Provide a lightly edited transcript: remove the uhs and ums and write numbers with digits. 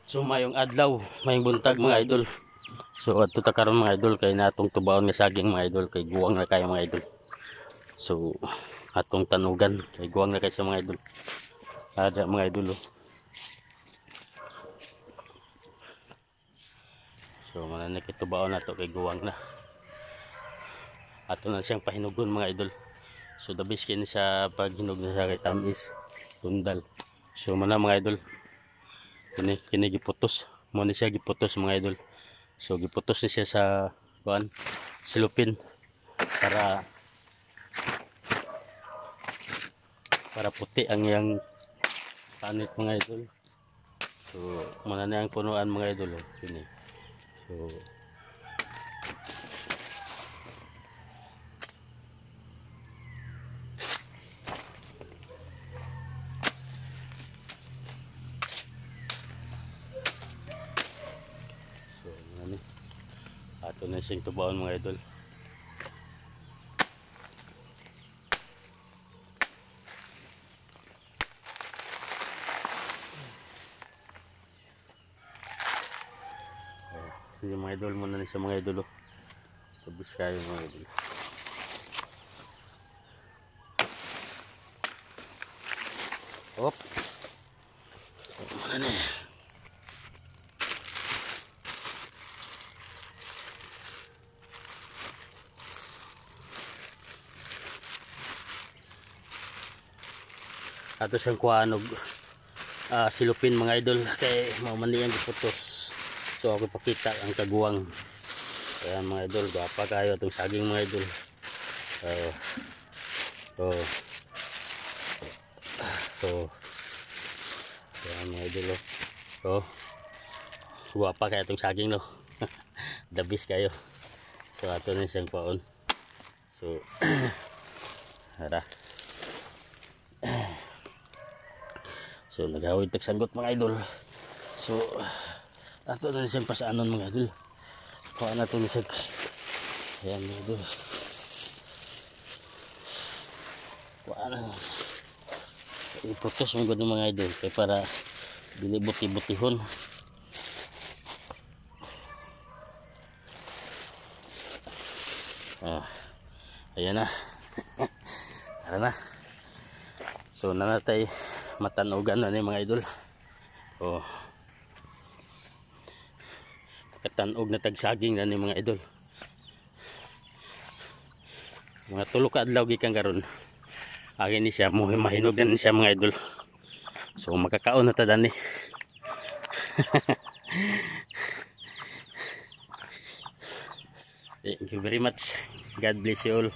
So mayong adlaw, mayong buntag mga idol. So adto ta karon mga idol kay natong tubaon nga saging mga idol kay guwang na kayo mga idol. So atong tanugan kay guwang na kay sa mga idol. Ada mga idol. Oh. So manana kitubaon nato kay guwang na. Ato na siyang pahinugon mga idol. So the best kini sa paghinog na sa kay tamis tundal. So mana mga idol. Kini giputos. Mo ni siya giputos mga idol. So giputos ni siya sa kuan silupin para puti ang yang panit mga idol. So mana na ang punuan mga idol. Oh. Kini. So ano ato na siyang tubaon mga idol. Sige mga idol muna ni sa mga idol. Tapos kayo mga idol. Hop. Mana ni? Ato siyang kuanog silupin mga idol kay maumani ang giputos. So ako pakita ang kaguwang. Kaya mga idol, gapa kayo itong saging mga idol. Kaya mga idol. Guwapa kayo itong saging no. Dabis kayo. So ato na siyang paon. So hara. So nagawid tag sanggot mga idol. So ato na siyang pasaanon mga idol. Kuha na ito nisag. Ayan mga idol. Kuha na. Iputos mga idol mga idol. Kaya para bilibuti-butihon. Ayan na. Tara na. So nanatay matanugan na ni mga idol. Katanog na tagsaging na ni mga idol. Mga tulo ka adlaw gikan karon. Agi ni siya mo mahinog na siya mga idol. So makakaon na ta dani. Thank you very much. God bless you all.